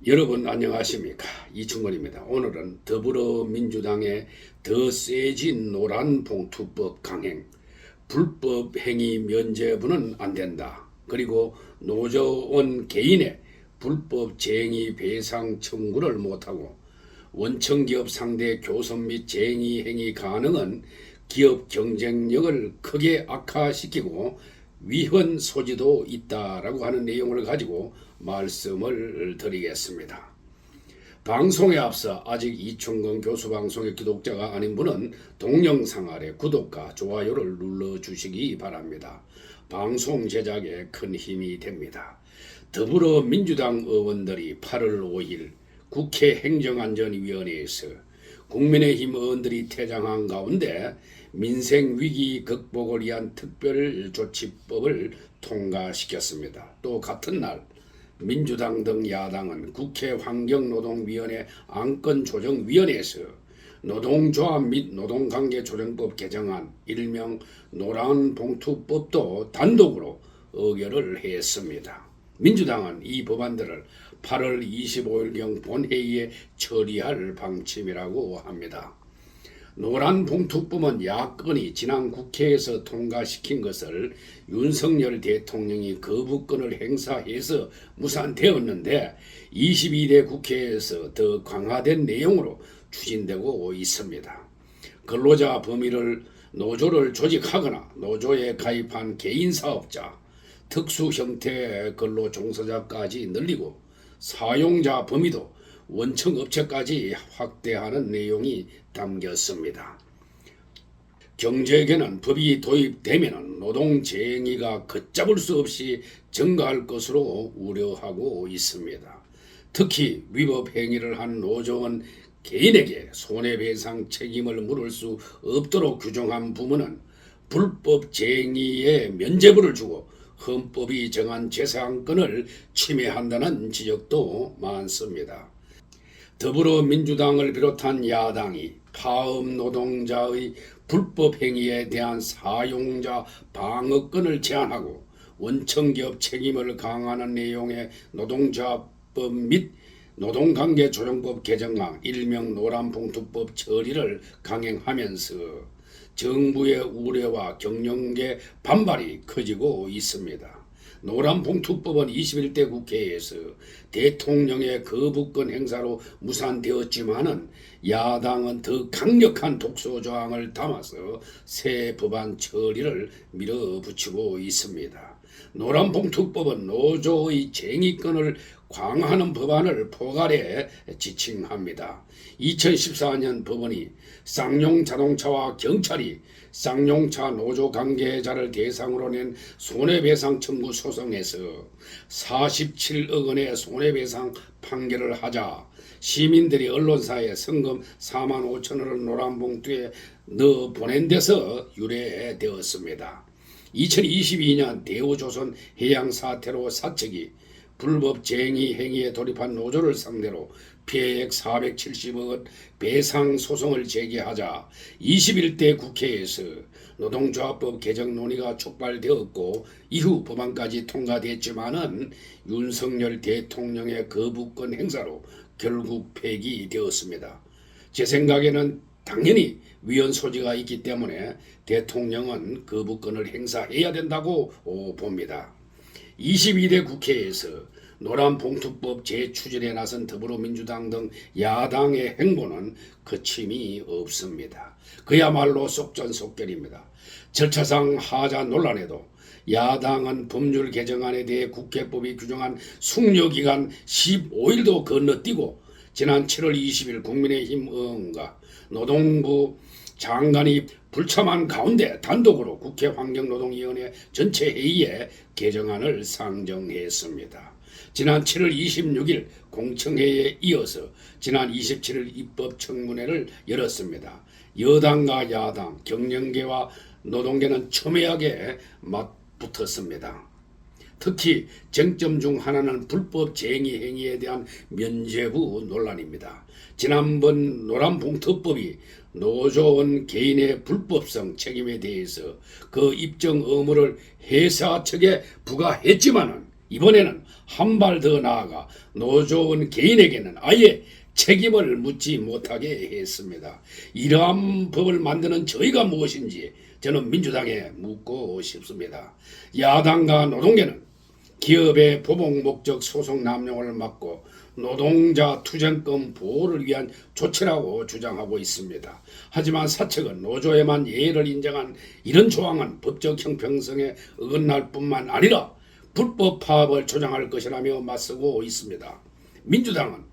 여러분 안녕하십니까? 이충건입니다. 오늘은 더불어민주당의 더 세진 노란봉투법 강행, 불법 행위 면제부는 안 된다. 그리고 노조원 개인의 불법 쟁의 배상 청구를 못하고 원청기업 상대 교섭 및 쟁의 행위 가능은 기업 경쟁력을 크게 악화시키고 위헌 소지도 있다라고 하는 내용을 가지고 말씀을 드리겠습니다. 방송에 앞서 아직 이충건 교수 방송의 구독자가 아닌 분은 동영상 아래 구독과 좋아요를 눌러주시기 바랍니다. 방송 제작에 큰 힘이 됩니다. 더불어민주당 의원들이 8월 5일 국회 행정안전위원회에서 국민의힘 의원들이 퇴장한 가운데 민생위기 극복을 위한 특별조치법을 통과시켰습니다. 또 같은 날 민주당 등 야당은 국회 환경노동위원회 안건조정위원회에서 노동조합 및 노동관계조정법 개정안 일명 노란봉투법도 단독으로 의결을 했습니다. 민주당은 이 법안들을 8월 25일경 본회의에 처리할 방침이라고 합니다. 노란봉투법은 야권이 지난 국회에서 통과시킨 것을 윤석열 대통령이 거부권을 행사해서 무산되었는데 22대 국회에서 더 강화된 내용으로 추진되고 있습니다. 근로자 범위를 노조를 조직하거나 노조에 가입한 개인사업자, 특수 형태 근로 종사자까지 늘리고 사용자 범위도 원청업체까지 확대하는 내용이 담겼습니다. 경제계는 법이 도입되면 노동쟁의가 걷잡을 수 없이 증가할 것으로 우려하고 있습니다. 특히 위법 행위를 한 노조원 개인에게 손해배상 책임을 물을 수 없도록 규정한 부분은 불법 쟁의에 면죄부를 주고 헌법이 정한 재산권을 침해한다는 지적도 많습니다. 더불어민주당을 비롯한 야당이 파업 노동자의 불법 행위에 대한 사용자 방어권을 제한하고 원청기업 책임을 강화하는 내용의 노동조합법 및 노동관계조정법 개정안 일명 노란봉투법 처리를 강행하면서 정부의 우려와 경영계 반발이 커지고 있습니다. 노란봉투법은 21대 국회에서 대통령의 거부권 행사로 무산되었지만은 야당은 더 강력한 독소조항을 담아서 새 법안 처리를 밀어붙이고 있습니다. 노란봉투법은 노조의 쟁의권을 강화하는 법안을 포괄해 지칭합니다. 2014년 법원이 쌍용자동차와 경찰이 쌍용차 노조 관계자를 대상으로 낸 손해배상 청구 소송에서 47억 원의 손해배상 판결을 하자 시민들이 언론사에 성금 4만 5천 원을 노란봉투에 넣어 보낸 데서 유래되었습니다. 2022년 대우조선 해양사태로 사측이 불법 쟁의 행위에 돌입한 노조를 상대로 피해액 470억 원 배상 소송을 제기하자 21대 국회에서 노동조합법 개정 논의가 촉발되었고 이후 법안까지 통과됐지만은 윤석열 대통령의 거부권 행사로 결국 폐기되었습니다. 제 생각에는 당연히 위헌 소지가 있기 때문에 대통령은 거부권을 행사해야 된다고 봅니다. 22대 국회에서 노란봉투법 재추진에 나선 더불어민주당 등 야당의 행보는 거침이 없습니다. 그야말로 속전속결입니다. 절차상 하자 논란에도 야당은 법률 개정안에 대해 국회법이 규정한 숙려기간 15일도 건너뛰고 지난 7월 20일 국민의힘 의원과 노동부 장관이 불참한 가운데 단독으로 국회 환경노동위원회 전체 회의에 개정안을 상정했습니다. 지난 7월 26일 공청회에 이어서 지난 27일 입법청문회를 열었습니다. 여당과 야당, 경영계와 노동계는 첨예하게 맞붙었습니다. 특히 쟁점 중 하나는 불법 쟁의 행위에 대한 면죄부 논란입니다. 지난번 노란봉투법이 노조원 개인의 불법성 책임에 대해서 그 입증 의무를 회사 측에 부과했지만은 이번에는 한 발 더 나아가 노조원 개인에게는 아예 책임을 묻지 못하게 했습니다. 이러한 법을 만드는 저희가 무엇인지 저는 민주당에 묻고 싶습니다. 야당과 노동계는 기업의 보복 목적 소송 남용을 막고 노동자 투쟁권 보호를 위한 조치라고 주장하고 있습니다. 하지만 사측은 노조에만 예의를 인정한 이런 조항은 법적 형평성에 어긋날 뿐만 아니라 불법 파업을 조장할 것이라며 맞서고 있습니다. 민주당은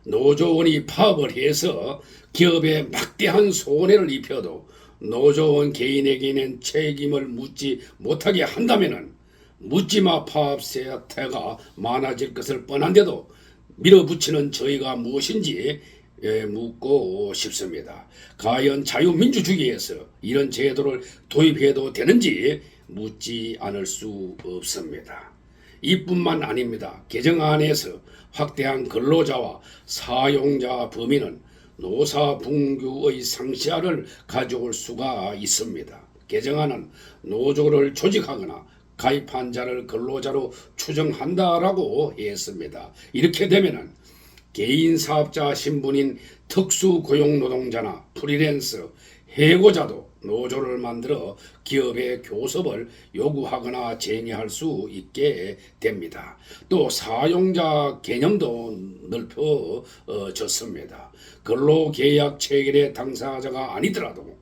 노조원이 파업을 해서 기업에 막대한 손해를 입혀도 노조원 개인에게는 책임을 묻지 못하게 한다면 묻지마 파업 사태가 많아질 것을 뻔한데도 밀어붙이는 저희가 무엇인지 묻고 싶습니다. 과연 자유민주주의에서 이런 제도를 도입해도 되는지 묻지 않을 수 없습니다. 이뿐만 아닙니다. 개정안에서 확대한 근로자와 사용자 범위는 노사분규의 상시화를 가져올 수가 있습니다. 개정안은 노조를 조직하거나 가입한 자를 근로자로 추정한다라고 했습니다. 이렇게 되면은 개인 사업자 신분인 특수고용노동자나 프리랜서, 해고자도 노조를 만들어 기업의 교섭을 요구하거나 쟁의할 수 있게 됩니다. 또 사용자 개념도 넓혀졌습니다. 근로계약 체결의 당사자가 아니더라도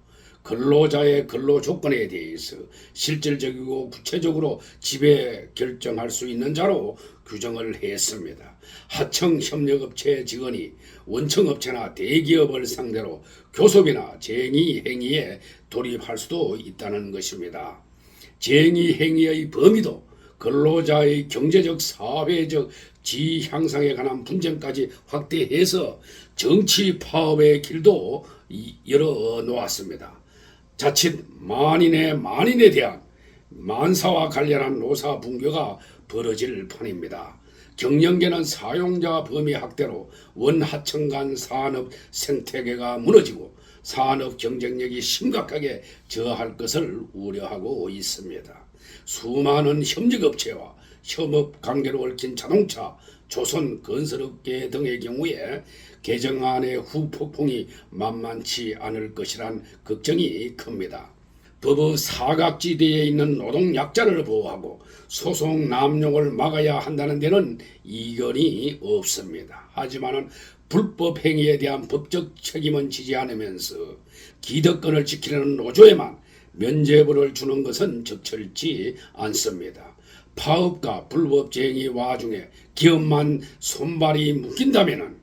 근로자의 근로 조건에 대해서 실질적이고 구체적으로 지배 결정할 수 있는 자로 규정을 했습니다. 하청 협력업체 직원이 원청업체나 대기업을 상대로 교섭이나 쟁의 행위에 돌입할 수도 있다는 것입니다. 쟁의 행위의 범위도 근로자의 경제적, 사회적 지위 향상에 관한 분쟁까지 확대해서 정치 파업의 길도 열어 놓았습니다. 자칫 만인에 대한 만사와 관련한 노사 분규가 벌어질 판입니다. 경영계는 사용자 범위 확대로 원하청 간 산업 생태계가 무너지고 산업 경쟁력이 심각하게 저하할 것을 우려하고 있습니다. 수많은 협력업체와 협업 관계로 얽힌 자동차, 조선 건설업계 등의 경우에 개정안의 후폭풍이 만만치 않을 것이란 걱정이 큽니다. 법의 사각지대에 있는 노동약자를 보호하고 소송 남용을 막아야 한다는 데는 이견이 없습니다. 하지만 불법 행위에 대한 법적 책임은 지지 않으면서 기득권을 지키려는 노조에만 면죄부를 주는 것은 적절치 않습니다. 파업과 불법 쟁의 와중에 기업만 손발이 묶인다면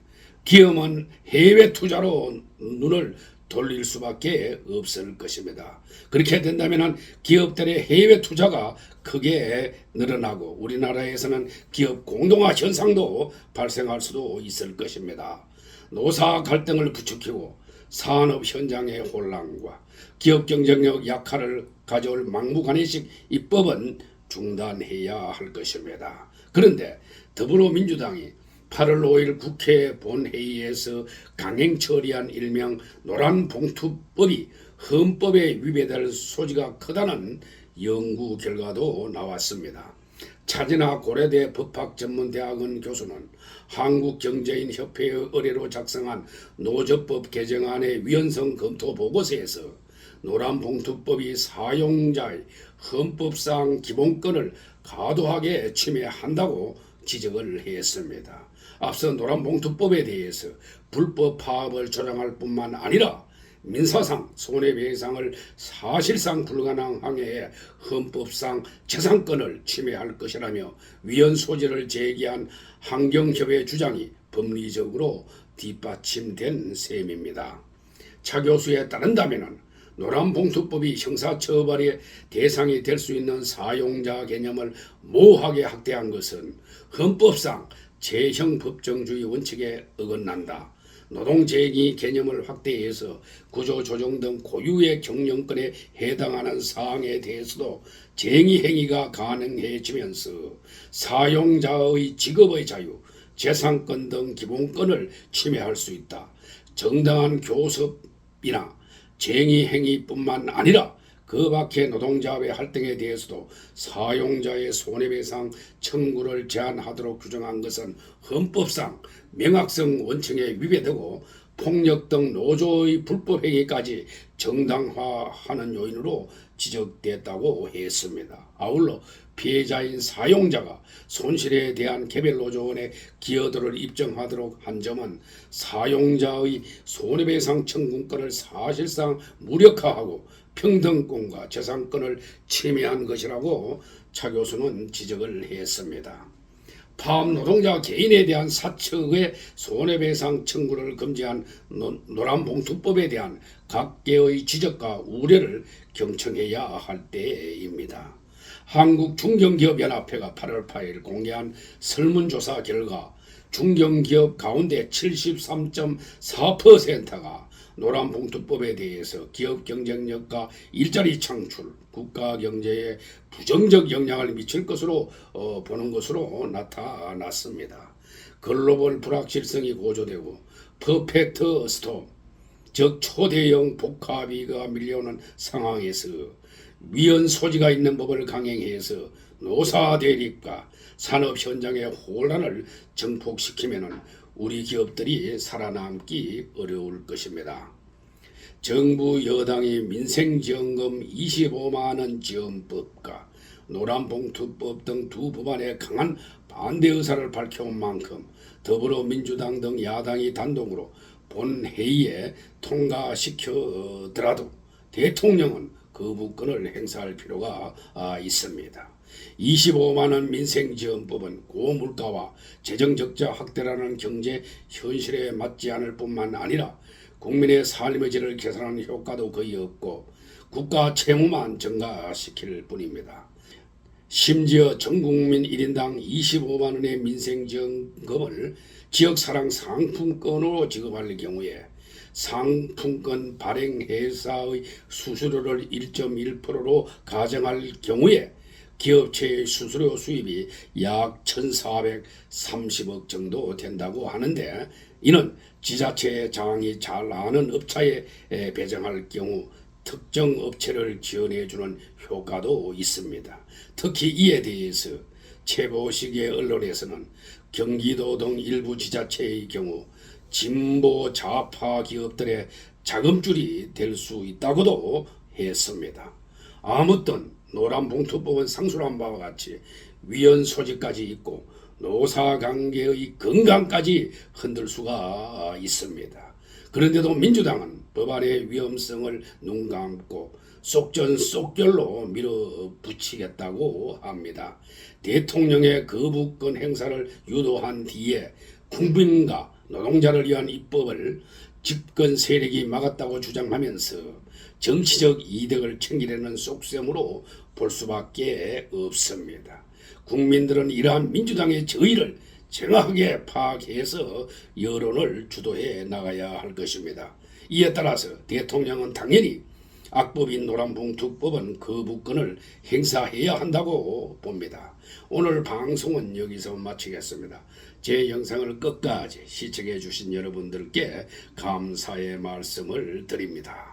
기업은 해외 투자로 눈을 돌릴 수밖에 없을 것입니다. 그렇게 된다면 기업들의 해외 투자가 크게 늘어나고 우리나라에서는 기업 공동화 현상도 발생할 수도 있을 것입니다. 노사 갈등을 부추기고 산업 현장의 혼란과 기업 경쟁력 약화를 가져올 막무가내식 입법은 중단해야 할 것입니다. 그런데 더불어민주당이 8월 5일 국회 본회의에서 강행 처리한 일명 노란봉투법이 헌법에 위배될 소지가 크다는 연구 결과도 나왔습니다. 차진아 고려대 법학전문대학원 교수는 한국경제인협회의 의뢰로 작성한 노조법 개정안의 위헌성 검토 보고서에서 노란봉투법이 사용자의 헌법상 기본권을 과도하게 침해한다고 지적을 했습니다. 앞서 노란봉투법에 대해서 불법 파업을 조장할 뿐만 아니라 민사상 손해배상을 사실상 불가능하게 헌법상 재산권을 침해할 것이라며 위헌 소지를 제기한 환경협회 주장이 법리적으로 뒷받침된 셈입니다. 차 교수에 따른다면 노란봉투법이 형사처벌의 대상이 될 수 있는 사용자 개념을 모호하게 확대한 것은 헌법상 재형법정주의 원칙에 어긋난다. 노동쟁의 개념을 확대해서 구조조정 등 고유의 경영권에 해당하는 사항에 대해서도 쟁의 행위가 가능해지면서 사용자의 직업의 자유, 재산권 등 기본권을 침해할 수 있다. 정당한 교섭이나 쟁의 행위뿐만 아니라 그 밖에 노동자의 활동에 대해서도 사용자의 손해배상 청구를 제한하도록 규정한 것은 헌법상 명확성 원칙에 위배되고 폭력 등 노조의 불법 행위까지 정당화하는 요인으로 지적됐다고 했습니다. 아울러 피해자인 사용자가 손실에 대한 개별 노조원의 기여도를 입증하도록 한 점은 사용자의 손해배상 청구권을 사실상 무력화하고 평등권과 재산권을 침해한 것이라고 차 교수는 지적을 했습니다. 파업 노동자 개인에 대한 사측의 손해배상 청구를 금지한 노란봉투법에 대한 각계의 지적과 우려를 경청해야 할 때입니다. 한국중견기업연합회가 8월 8일 공개한 설문조사 결과 중견기업 가운데 73.4%가 노란봉투법에 대해서 기업 경쟁력과 일자리 창출, 국가 경제에 부정적 영향을 미칠 것으로 보는 것으로 나타났습니다. 글로벌 불확실성이 고조되고 퍼펙트 스톰, 즉 초대형 복합위기가 밀려오는 상황에서 위헌 소지가 있는 법을 강행해서 노사 대립과 산업 현장의 혼란을 증폭시키면 우리 기업들이 살아남기 어려울 것입니다. 정부 여당이 민생지원금 25만원 지원법과 노란봉투법 등 두 법안에 강한 반대 의사를 밝혀온 만큼 더불어민주당 등 야당이 단독으로 본회의에 통과시켜더라도 대통령은 거부권을 행사할 필요가 있습니다. 25만원 민생지원법은 고물가와 재정적자 확대라는 경제 현실에 맞지 않을 뿐만 아니라 국민의 삶의 질을 개선하는 효과도 거의 없고 국가 채무만 증가시킬 뿐입니다. 심지어 전국민 1인당 25만원의 민생지원금을 지역사랑 상품권으로 지급할 경우에 상품권 발행회사의 수수료를 1.1%로 가정할 경우에 기업체의 수수료 수입이 약 1,430억 정도 된다고 하는데, 이는 지자체의 장이 잘 아는 업체에 배정할 경우 특정 업체를 지원해주는 효과도 있습니다. 특히 이에 대해서 최보식의 언론에서는 경기도 등 일부 지자체의 경우 진보 좌파 기업들의 자금줄이 될 수 있다고도 했습니다. 아무튼 노란봉투법은 상술한 바와 같이 위헌 소지까지 있고 노사관계의 건강까지 흔들 수가 있습니다. 그런데도 민주당은 법안의 위험성을 눈감고 속전속결로 밀어붙이겠다고 합니다. 대통령의 거부권 행사를 유도한 뒤에 국민과 노동자를 위한 입법을 집권 세력이 막았다고 주장하면서 정치적 이득을 챙기려는 속셈으로 볼 수밖에 없습니다. 국민들은 이러한 민주당의 저의를 정확하게 파악해서 여론을 주도해 나가야 할 것입니다. 이에 따라서 대통령은 당연히 악법인 노란봉투법은 거부권을 행사해야 한다고 봅니다. 오늘 방송은 여기서 마치겠습니다. 제 영상을 끝까지 시청해 주신 여러분들께 감사의 말씀을 드립니다.